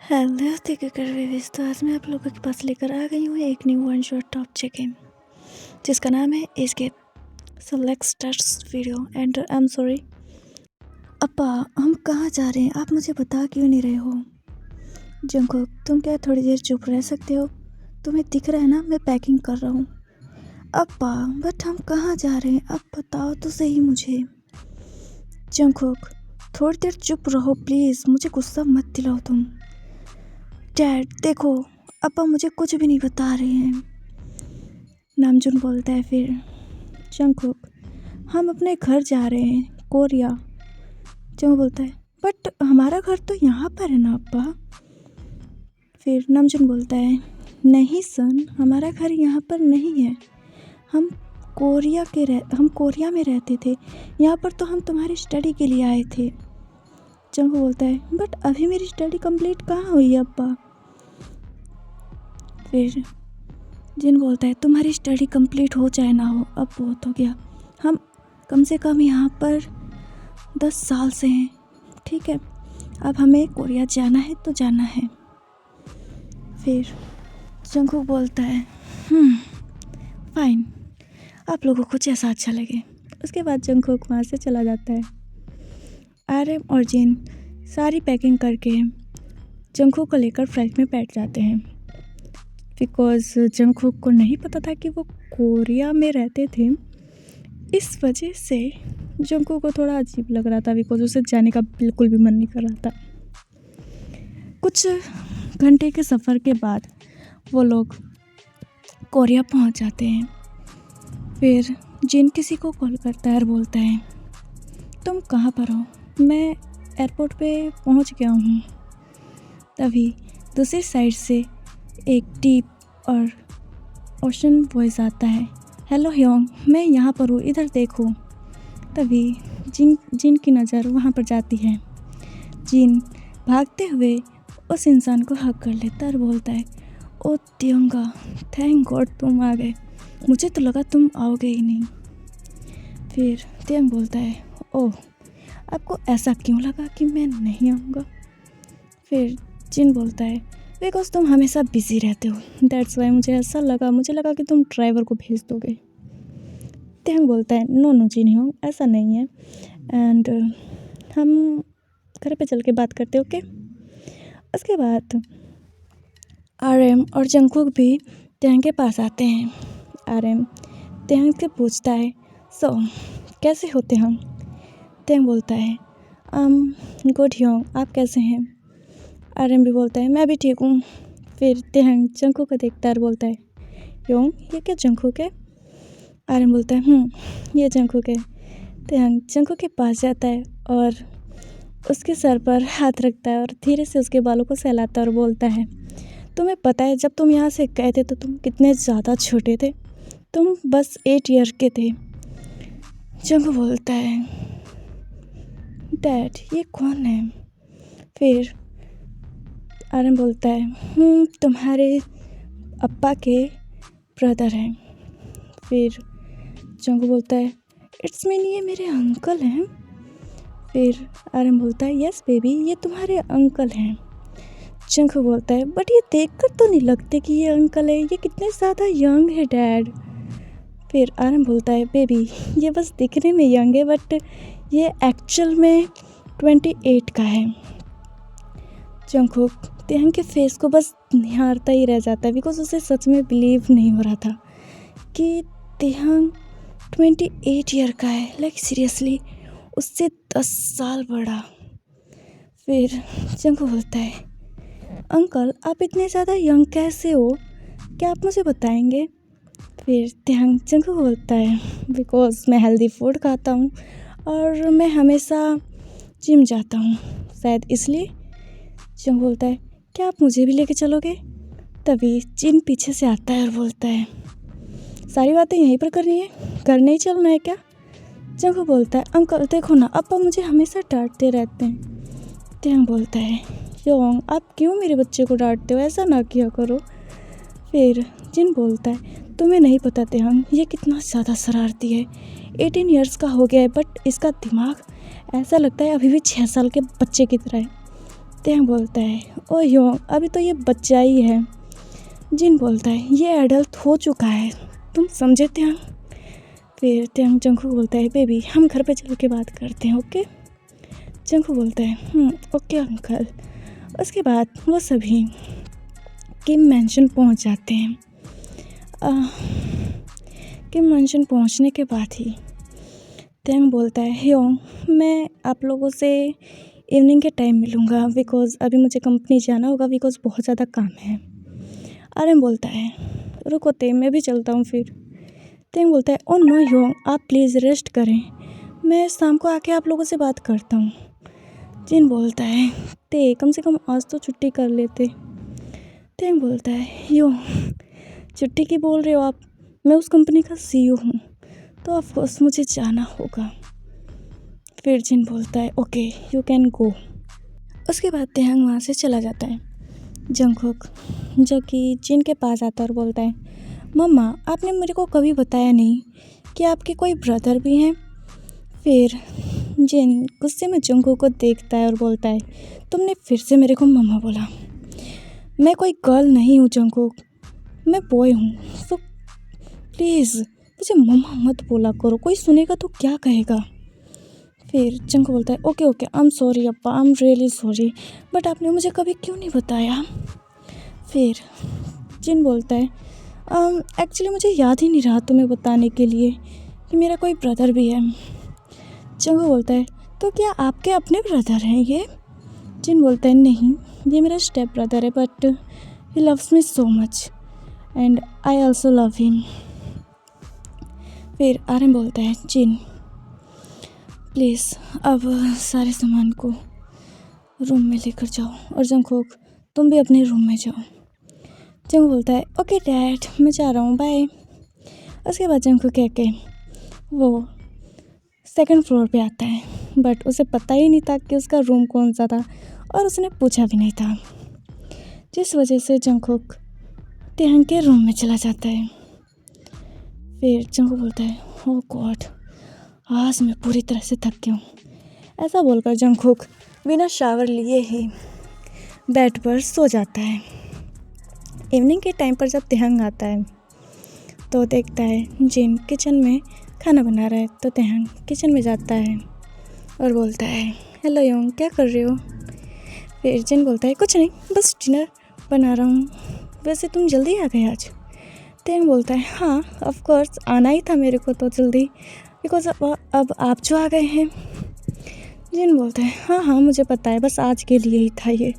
Hello कर babies. तो आज मैं आप लोगों के पास लेकर आ गई हूँ एक new one shot top checking जिसका नाम है escape. So let's start video and I am sorry. अप्पा, हम कहाँ जा रहे हैं? आप मुझे बता क्यों नहीं रहे हो? जंगकुक, तुम क्या थोड़ी देर चुप रह सकते हो? तुम्हें दिख रहा है ना मैं पैकिंग कर रहा हूँ। अप्पा, बट हम कहाँ जा रहे हैं? अब बताओ तो सही मुझे। जंगकुक, थोड़ी देर चुप रहो प्लीज़, मुझे गुस्सा मत दिलाओ तुम। डैड देखो, अप्पा मुझे कुछ भी नहीं बता रहे हैं। नामजुन बोलता है फिर। जंगकुक, हम अपने घर जा रहे हैं, कोरिया। जंग बोलता है बट हमारा घर तो यहाँ पर है ना अप्पा। फिर नामजुन बोलता है नहीं सन, हमारा घर यहाँ पर नहीं है। हम कोरिया में रहते थे, यहाँ पर तो हम तुम्हारी स्टडी के लिए आए थे। जंग बोलता है बट अभी मेरी स्टडी कंप्लीट कहाँ हुई है अप्पा। फिर जिन बोलता है तुम्हारी स्टडी कंप्लीट हो चाहे ना हो, अब बहुत हो गया। हम कम से कम यहाँ पर 10 साल से हैं, ठीक है? अब हमें कोरिया जाना है तो जाना है। फिर जंगकुक बोलता है फाइन, आप लोगों को जैसा अच्छा लगे। उसके बाद जंगकुक वहाँ से चला जाता है। आरएम और जिन सारी पैकिंग करके जंगकुक को लेकर फ्लाइट में बैठ जाते हैं। बिकॉज जंगकुक को नहीं पता था कि वो कोरिया में रहते थे, इस वजह से जंगकुक को थोड़ा अजीब लग रहा था। बिकॉज उसे जाने का बिल्कुल भी मन नहीं कर रहा था। कुछ घंटे के सफ़र के बाद वो लोग कोरिया पहुंच जाते हैं। फिर जिन किसी को कॉल करता है और बोलता है तुम कहाँ पर हो? मैं एयरपोर्ट पे पहुंच गया हूँ। तभी दूसरी साइड से एक डीप और ओशन वॉइस आता है, हेलो ह्योंग, मैं यहाँ पर हूँ, इधर देखो। तभी जिन की नज़र वहाँ पर जाती है। जिन भागते हुए उस इंसान को हक कर लेता और बोलता है ओ त्योंगा, थैंक गॉड तुम आ गए, मुझे तो लगा तुम आओगे ही नहीं। फिर त्योंग बोलता है ओह, आपको ऐसा क्यों लगा कि मैं नहीं आऊँगा? फिर जिन बोलता है बिकॉज तुम हमेशा बिजी रहते हो, दैट्स वाई मुझे लगा कि तुम ड्राइवर को भेज दोगे। त्योंग बोलता है नो नो जिन ह्योंग, ऐसा नहीं है, एंड हम घर पे चल के बात करते ओके। उसके बाद आरएम और जंगकुक भी त्योंग के पास आते हैं। आरएम त्योंग से पूछता है सो कैसे होते हम? त्योंग बोलता है गुड ह्योंग, आप कैसे हैं? आरएम भी बोलता है मैं भी ठीक हूँ। फिर त्योंग जंगकुक को देखता है और बोलता है ह्योंग, ये क्या जंगकुक है? आरएम बोलता है ये जंगकुक है। त्योंग जंगकुक के पास जाता है और उसके सर पर हाथ रखता है और धीरे से उसके बालों को सहलाता है और बोलता है तुम्हें पता है जब तुम यहाँ से गए थे तो तुम कितने ज़्यादा छोटे थे, तुम बस 8 ईयर के थे। जंगकुक बोलता है डैड ये कौन है? फिर आरएम बोलता है तुम्हारे अप्पा के ब्रदर हैं। फिर जंगकुक बोलता है इट्स मीन ये मेरे अंकल हैं। फिर आरएम बोलता है यस बेबी, ये तुम्हारे अंकल हैं। जंगकुक बोलता है बट ये देखकर तो नहीं लगते कि ये अंकल है, ये कितने ज़्यादा यंग है डैड। फिर आरएम बोलता है बेबी ये बस दिखने में यंग है बट ये एक्चुअल में 28 का है। जंगकुक त्योंग के फेस को बस निहारता ही रह जाता है बिकॉज उसे सच में बिलीव नहीं हो रहा था कि त्योंग 28 ईयर का है, लाइक सीरियसली उससे 10 साल बड़ा। फिर जंगकुक बोलता है अंकल आप इतने ज़्यादा यंग कैसे हो, क्या आप मुझे बताएंगे? फिर त्योंग जंगकुक बोलता है बिकॉज मैं हेल्दी फूड खाता हूँ और मैं हमेशा जिम जाता हूँ, शायद इसलिए। जंग बोलता है क्या आप मुझे भी लेके चलोगे? तभी जिन पीछे से आता है और बोलता है सारी बातें यहीं पर करनी है, घर नहीं चलना है क्या? जंग बोलता है अंकल देखो ना, अप्पा मुझे हमेशा डांटते रहते हैं। त्योंग बोलता है ह्योंग आप क्यों मेरे बच्चे को डांटते हो, ऐसा ना किया करो। फिर जिन बोलता है तुम्हें नहीं पता त्योंग ये कितना ज़्यादा शरारती है, 18 ईयर्स का हो गया है बट इसका दिमाग ऐसा लगता है अभी भी 6 साल के बच्चे की तरह है। त्यांग बोलता है ओ योंग अभी तो ये बच्चा ही है। जिन बोलता है ये एडल्ट हो चुका है, तुम समझे त्यांग। फिर त्यांग जंगकुक बोलता है बेबी हम घर पे चल के बात करते हैं ओके। जंगकुक बोलता है ओके अंकल। उसके बाद वो सभी किम मैंशन पहुंच जाते हैं। किम मैंशन पहुंचने के बाद ही त्यांग बोलता है ह्योंग मैं आप लोगों से इवनिंग के टाइम मिलूँगा बिकॉज़ अभी मुझे कंपनी जाना होगा बिकॉज़ बहुत ज़्यादा काम है। आर्यन बोलता है रुको ते मैं भी चलता हूँ फिर। त्यांग बोलता है ओ नो ह्योंग आप प्लीज़ रेस्ट करें, मैं शाम को आके आप लोगों से बात करता हूँ। जिन बोलता है ते कम से कम आज तो छुट्टी कर लेते। त्यांग बोलता है ह्योंग छुट्टी की बोल रहे हो आप, मैं उस कंपनी का CEO हूँ तो ऑफकोर्स मुझे जाना होगा। फिर जिन बोलता है ओके यू कैन गो। उसके बाद त्यांग वहाँ से चला जाता है। जंगकुक जो कि जिन के पास आता है और बोलता है मम्मा आपने मेरे को कभी बताया नहीं कि आपके कोई ब्रदर भी हैं। फिर जिन गुस्से में जंगकुक को देखता है और बोलता है तुमने फिर से मेरे को मम्मा बोला, मैं कोई गर्ल नहीं हूँ जंगकुक, मैं बॉय हूँ, सो प्लीज़ मुझे मम्मा मत बोला करो, कोई सुनेगा तो क्या कहेगा। फिर जंगकुक बोलता है okay okay I am sorry Appa, I am really sorry, but आपने मुझे कभी क्यों नहीं बताया। फिर जिन बोलता है एक्चुअली मुझे याद ही नहीं रहा तुम्हें बताने के लिए कि मेरा कोई ब्रदर भी है। जंगकुक बोलता है तो क्या आपके अपने ब्रदर हैं ये। जिन बोलता है नहीं ये मेरा स्टेप ब्रदर है but he loves me so much and I also love him. फिर आर्यन बोलता है जिन प्लीज़ अब सारे सामान को रूम में लेकर जाओ और जंगकुक तुम भी अपने रूम में जाओ। जंगकुक बोलता है ओके डैड मैं जा रहा हूँ बाय। उसके बाद जंगकुक कह के वो सेकंड फ्लोर पे आता है बट उसे पता ही नहीं था कि उसका रूम कौन सा था और उसने पूछा भी नहीं था, जिस वजह से जंगकुक त्यांग के रूम में चला जाता है। फिर जंगकुक बोलता है ओह गॉड आज मैं पूरी तरह से थक गया हूँ। ऐसा बोलकर जंगकुक बिना शावर लिए ही बेड पर सो जाता है। इवनिंग के टाइम पर जब त्यांग आता है तो देखता है जिन किचन में खाना बना रहा है, तो त्यांग किचन में जाता है और बोलता है हेलो योंग क्या कर रहे हो। फिर जिन बोलता है कुछ नहीं बस डिनर बना रहा हूँ, वैसे तुम जल्दी आ गए आज। त्यांग बोलता है हाँ ऑफ कोर्स आना ही था मेरे को तो जल्दी बिकॉज अब आप जो आ गए हैं। जिन बोलता है हाँ मुझे पता है बस आज के लिए ही था ये।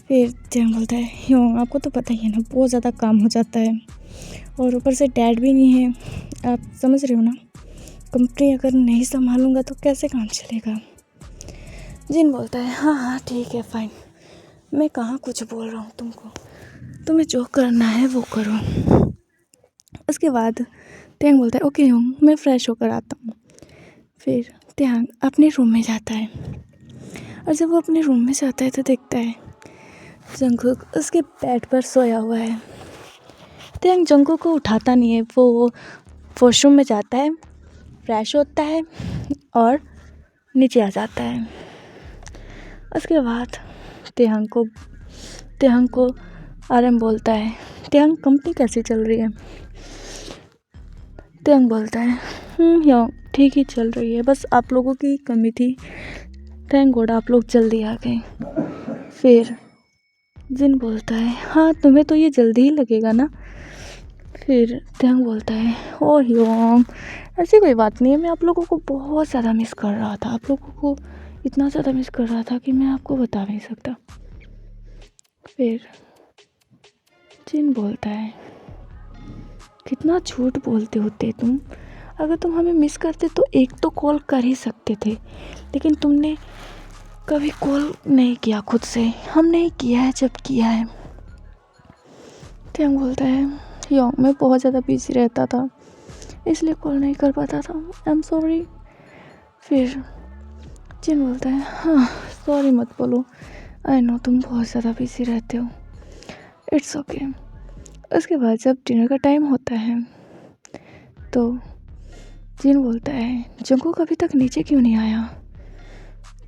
फिर त्यांग बोलता है ह्योंग आपको तो पता ही है ना बहुत ज़्यादा काम हो जाता है और ऊपर से डैड भी नहीं है, आप समझ रहे हो ना, कंपनी अगर नहीं संभालूंगा तो कैसे काम चलेगा। जिन बोलता है हाँ ठीक है फाइन, मैं कहाँ कुछ बोल रहा हूँ तुमको, तुम्हें जो करना है वो करो। उसके बाद त्यांग बोलता है ओके ह्योंग मैं फ्रेश होकर आता हूँ। फिर त्यांग अपने रूम में जाता है और जब वो अपने रूम में जाता है तो देखता है जंगकुक उसके बेड पर सोया हुआ है। त्यांग जंगकुक को उठाता नहीं है, वो वॉशरूम में जाता है, फ्रेश होता है और नीचे आ जाता है। उसके बाद त्यांग को आर्यन बोलता है त्यांग कंपनी कैसी चल रही है। त्यांग बोलता है ह्योंग ठीक ही चल रही है, बस आप लोगों की कमी थी, थैंक गॉड आप लोग जल्दी आ गए। फिर जिन बोलता है हाँ तुम्हें तो ये जल्दी ही लगेगा ना। फिर त्यांग बोलता है ओ ह्योंग ऐसी कोई बात नहीं है, मैं आप लोगों को बहुत ज़्यादा मिस कर रहा था, आप लोगों को इतना ज़्यादा मिस कर रहा था कि मैं आपको बता नहीं सकता। फिर जिन बोलता है कितना झूठ बोलते होते तुम, अगर तुम हमें मिस करते तो एक तो कॉल कर ही सकते थे, लेकिन तुमने कभी कॉल नहीं किया खुद से, हमने ही किया है जब किया है। त्यांग बोलता है ह्योंग मैं बहुत ज़्यादा बिजी रहता था इसलिए कॉल नहीं कर पाता था, आई एम सॉरी। फिर जिन बोलता है हाँ सॉरी मत बोलो, आई नो तुम बहुत ज़्यादा बिजी रहते हो, इट्स ओके। उसके बाद जब डिनर का टाइम होता है तो जिन बोलता है जंगकुक अभी तक नीचे क्यों नहीं आया।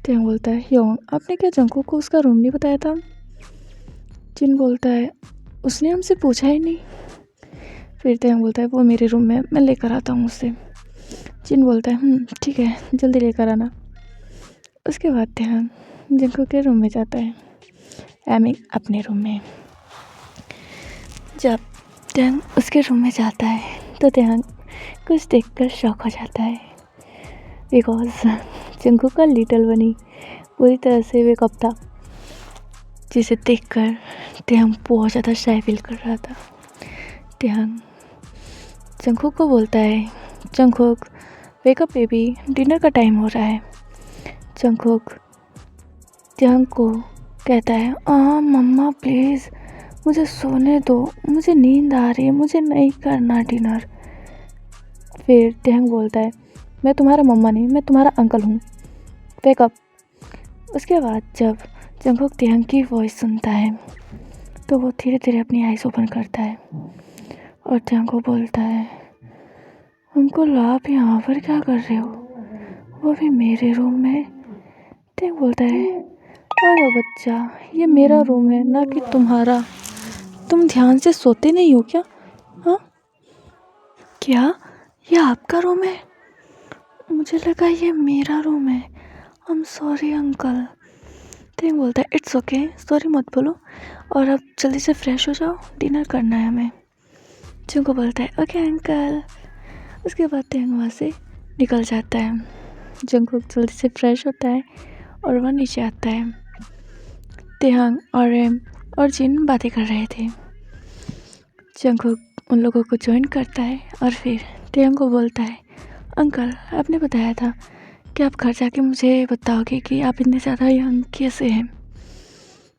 टेंग बोलता है, योंग आपने क्या जंगकुक को उसका रूम नहीं बताया था? जिन बोलता है, उसने हमसे पूछा ही नहीं। फिर टेंग बोलता है, वो मेरे रूम में, मैं लेकर आता हूँ उससे। जिन बोलता है, ठीक है, जल्दी लेकर आना। उसके बाद टेंग जंगकुक के रूम में जाता है, अपने रूम में। जब टेंग उसके रूम में जाता है तो टेंग कुछ देखकर शॉक हो जाता है, बिकॉज जंगकुक का लिटिल बनी पूरी तरह से वेकअप था, जिसे देखकर टेंग बहुत ज़्यादा शाय फील कर रहा था। टेंग जंगकुक को बोलता है, जंगकुक वेकअप बेबी, डिनर का टाइम हो रहा है। जंगकुक टेंग को कहता है, मम्मा प्लीज़ मुझे सोने दो, मुझे नींद आ रही है, मुझे नहीं करना डिनर। फिर टेंग बोलता है, मैं तुम्हारा मम्मा नहीं, मैं तुम्हारा अंकल हूँ, वेकअप। उसके बाद जब जंगकुक टेंग की वॉइस सुनता है तो वो धीरे धीरे अपनी आइज़ ओपन करता है और टेंग को बोलता है, अंकल आप यहाँ पर क्या कर रहे हो, वो भी मेरे रूम में? टेंग बोलता है, अरे बच्चा, ये मेरा रूम है ना कि तुम्हारा, तुम ध्यान से सोते नहीं हो क्या? हाँ, क्या ये आपका रूम है? मुझे लगा ये मेरा रूम है। आई एम सॉरी अंकल। टेंग बोलता है, इट्स ओके, सॉरी मत बोलो, और अब जल्दी से फ्रेश हो जाओ, डिनर करना है हमें। जंगकुक को बोलता है, ओके अंकल। उसके बाद टेंग वहाँ से निकल जाता है। जंगकुक जल्दी से फ्रेश होता है और वह नीचे आता है। टेंग और रेम और जिन बातें कर रहे थे। जंगकुक उन लोगों को ज्वाइन करता है और फिर टेंग को बोलता है, अंकल आपने बताया था कि आप घर जाके मुझे बताओगे कि आप इतने ज़्यादा यंग कैसे हैं।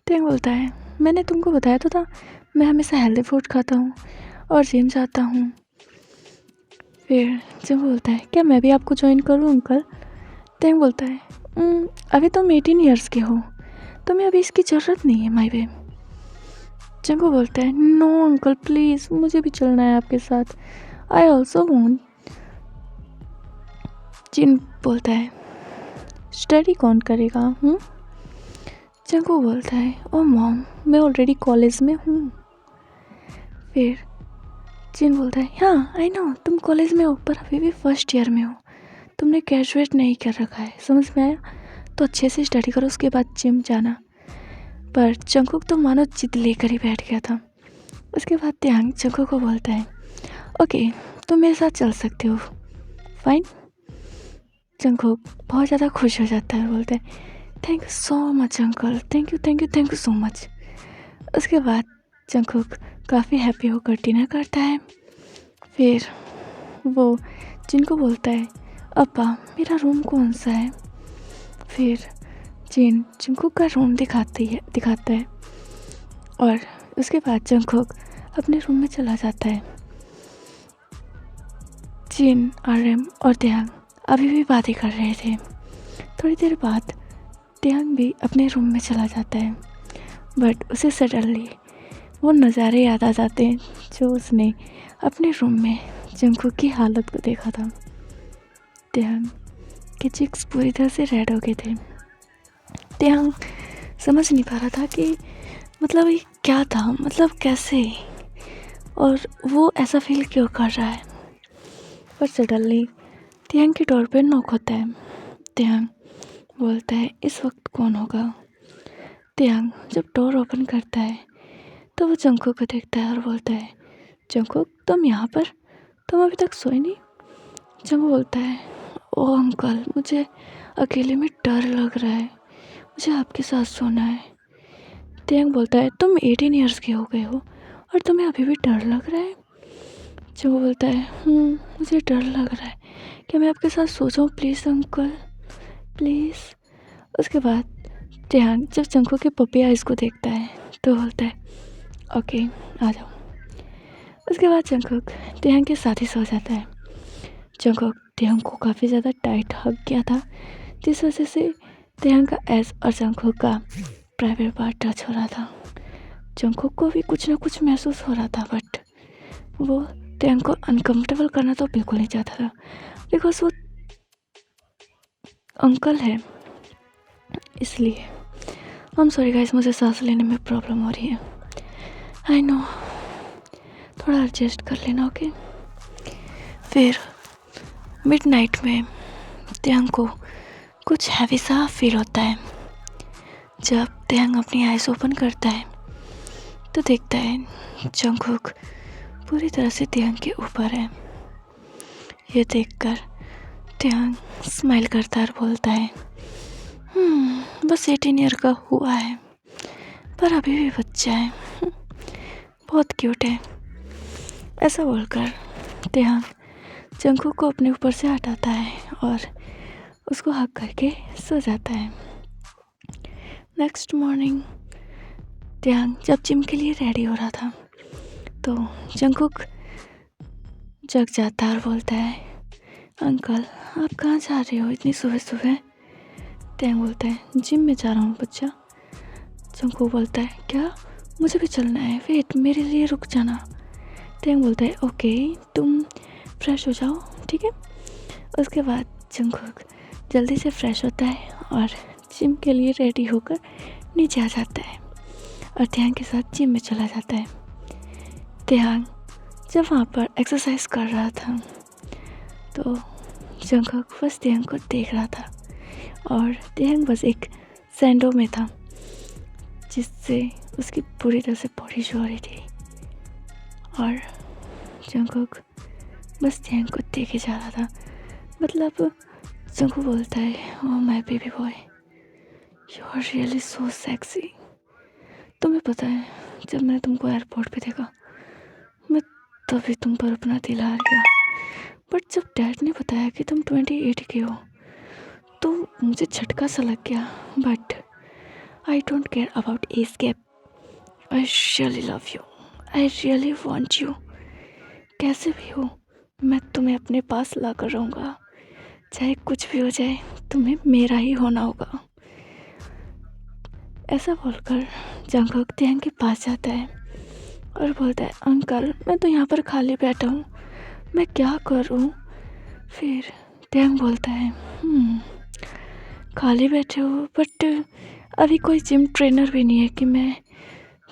टेंग बोलता है, मैंने तुमको बताया तो था, मैं हमेशा हेल्दी फूड खाता हूँ और जिम जाता हूँ। फिर जिम बोलता है, क्या मैं भी आपको ज्वाइन करूँ अंकल? टेंग बोलता है, अभी तुम 18 ईयर्स के हो, तुम्हें अभी इसकी ज़रूरत नहीं है माय वे। जंगकुक बोलता है, नो अंकल प्लीज़, मुझे भी चलना है आपके साथ, आई ऑल्सो वॉन्ट। जिन बोलता है, स्टडी कौन करेगा? जंगकुक बोलता है, ओ मॉम, मैं ऑलरेडी कॉलेज में हूँ। फिर जिन बोलता है, हाँ आई नो तुम कॉलेज में हो, पर अभी भी फर्स्ट ईयर में हो, तुमने ग्रेजुएट नहीं कर रखा है, समझ में आया? तो अच्छे से स्टडी करो, उसके बाद जिम जाना। पर जंगकुक तो मानो जिद लेकर ही बैठ गया था। उसके बाद टेंग जंगकुक को बोलता है, ओके तुम मेरे साथ चल सकते हो, फाइन। जंगकुक बहुत ज़्यादा खुश हो जाता है, बोलता है, thank you so much uncle, thank you so much. उसके बाद जंगकुक काफ़ी हैप्पी होकर डिनर करता है। फिर वो जिनको बोलता है, अपा मेरा रूम कौन सा है? फिर जिन जंगकुक का रूम दिखाता है और उसके बाद जंगकुक अपने रूम में चला जाता है। जिन, आरएम और टेंग अभी भी बातें कर रहे थे। थोड़ी देर बाद टेंग भी अपने रूम में चला जाता है, बट उसे सडनली वो नज़ारे याद आ जाते हैं जो उसने अपने रूम में जंगकुक की हालत को देखा था। टेंग के चिक्स पूरी तरह से रेड हो गए थे। टेंग समझ नहीं पा रहा था कि मतलब ये क्या था, मतलब कैसे, और वो ऐसा फील क्यों कर रहा है। पर सडनली टेंग के डोर पर नॉक होता है। टेंग बोलता है, इस वक्त कौन होगा? टेंग जब डोर ओपन करता है तो वो जंगकुक को देखता है और बोलता है, जंगकुक तुम यहाँ पर, तुम अभी तक सोए नहीं? जंगकुक बोलता है, ओ अंकल मुझे अकेले में डर लग रहा है, मुझे आपके साथ सोना है। टेंग बोलता है, तुम 18 ईयर्स के हो गए हो और तुम्हें अभी भी डर लग रहा है? जंगकुक बोलता है, मुझे डर लग रहा है, क्या मैं आपके साथ सो जाऊँ प्लीज़ अंकल, प्लीज़। उसके बाद टेंग जब जंगकुक के पपी आइज़ को देखता है तो बोलता है, ओके आ जाओ। उसके बाद जंगकुक टेंग के साथ ही सो जाता है। जंगकुक टेंग को काफ़ी ज़्यादा टाइट हग किया था, जिस वजह से टेंग का एस और जंगकुक का प्राइवेट पार्ट टच हो रहा था। जंगकुक को भी कुछ ना कुछ महसूस हो रहा था, बट वो टेंग को अनकम्फर्टेबल करना तो बिल्कुल नहीं चाहता था, बिकॉज वो अंकल है। इसलिए I'm सॉरी गाइस, मुझे सांस लेने में प्रॉब्लम हो रही है। आई नो, थोड़ा एडजस्ट कर लेना, ओके। फिर मिडनाइट में त्यांग को कुछ हैवी सा फील होता है। जब त्यांग अपनी आइज़ ओपन करता है तो देखता है जंगकुक पूरी तरह से त्यांग के ऊपर है। ये देखकर त्यांग स्माइल करता है और बोलता है, बस 18 ईयर का हुआ है पर अभी भी बच्चा है, बहुत क्यूट है। ऐसा बोलकर त्यांग जंगकुक को अपने ऊपर से हटाता है और उसको हग करके सो जाता है। नेक्स्ट मॉर्निंग त्यांग जब जिम के लिए रेडी हो रहा था तो जंगकुक जग जाता है और बोलता है, अंकल आप कहाँ जा रहे हो इतनी सुबह सुबह? त्यांग बोलता है, जिम में जा रहा हूँ बच्चा। जंगकुक बोलता है, क्या मुझे भी चलना है, वेट मेरे लिए रुक जाना। त्यांग बोलता है, ओके तुम फ्रेश हो जाओ, ठीक है। उसके बाद जंगकुक जल्दी से फ्रेश होता है और जिम के लिए रेडी होकर नीचे आ जाता है और त्यांग के साथ जिम में चला जाता है। त्यांग जब वहाँ पर एक्सरसाइज कर रहा था तो जंगकुक बस त्यांग को देख रहा था और त्यांग बस एक सैंडो में था जिससे उसकी पूरी तरह से बॉडी शो हो रही थी और जंगकुक बस त्यांग को देखे जा रहा था। मतलब जंगकुक बोलता है, oh my baby boy, you are really so sexy. तुम्हें पता है जब मैंने तुमको एयरपोर्ट पे देखा मैं तभी तुम पर अपना दिल हार गया, बट जब डैड ने बताया कि तुम 28 के हो तो मुझे झटका सा लग गया, but I don't care about age gap. I really love you, I really want you. कैसे भी हो मैं तुम्हें अपने पास ला कर रहूँगा, चाहे कुछ भी हो जाए तुम्हें मेरा ही होना होगा। ऐसा बोलकर जंगकुक त्यांग के पास जाता है और बोलता है, अंकल मैं तो यहाँ पर खाली बैठा हूँ, मैं क्या करूँ? फिर त्यांग बोलता है, खाली बैठे हो, बट अभी कोई जिम ट्रेनर भी नहीं है कि मैं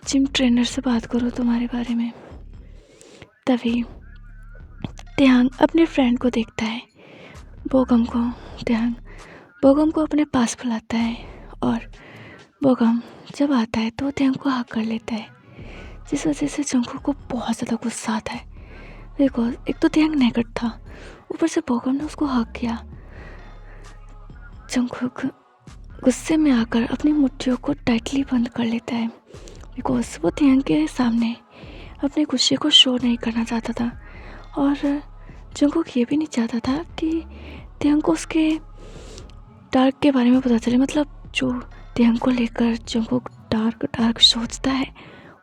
जिम ट्रेनर से बात करूँ तुम्हारे बारे में। तभी त्यांग अपने फ्रेंड को देखता है, बोगम को। त्यांग बोगम को अपने पास बुलाता है और बोगम जब आता है तो त्यांग को हक कर लेता है, जिस वजह से जंगकुक को बहुत ज़्यादा गुस्सा आता है। बिकॉज एक तो त्यांग नेगेट था, ऊपर से बोगम ने उसको हक किया। जंगकुक गुस्से में आकर अपनी मुट्ठियों को टाइटली बंद कर लेता है बिकॉज वो त्यांग के सामने अपने गुस्से को शो नहीं करना चाहता था और जंगकुक ये भी नहीं चाहता था कि त्यांग को उसके डार्क के बारे में पता चले। मतलब जो त्यांग को लेकर जंगकुक डार्क सोचता है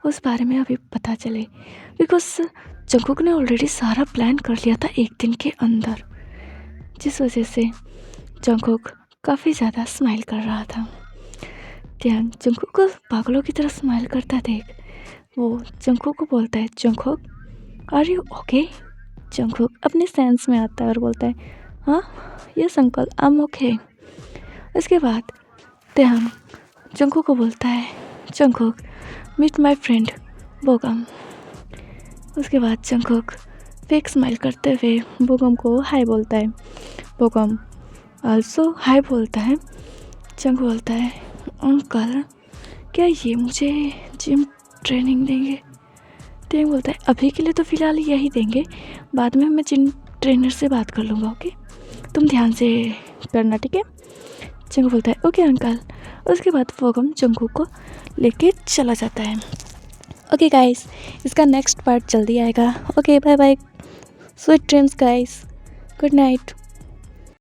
उस बारे में अभी पता चले, बिकॉज जंगकुक ने ऑलरेडी सारा प्लान कर लिया था एक दिन के अंदर, जिस वजह से जंगकुक काफ़ी ज़्यादा स्माइल कर रहा था। त्यांग जंगकुक को पागलों की तरह स्माइल करता देख वो जंगकुक को बोलता है, Jungkook are you okay? Jungkook अपने सेंस में आता है और बोलता है, हाँ yes uncle I am okay. इसके बाद त्यांग जंगकुक को बोलता है, Jungkook meet my friend Bogum. उसके बाद जंगकुक फेक स्माइल करते हुए बोगम को हाय बोलता है। बोगम आल्सो हाय बोलता है। जंगकुक बोलता है, अंकल क्या ये मुझे जिम ट्रेनिंग देंगे? त्यांग बोलता है, अभी के लिए तो फ़िलहाल यही देंगे, बाद में मैं जिम ट्रेनर से बात कर लूँगा, ओके तुम ध्यान से करना, ठीक है। जंगकुक बोलता है, ओके अंकल। उसके बाद बोगम जंगकुक को लेके चला जाता है। ओके गाइस, इसका नेक्स्ट पार्ट जल्दी आएगा। Okay bye bye, sweet dreams guys, good night.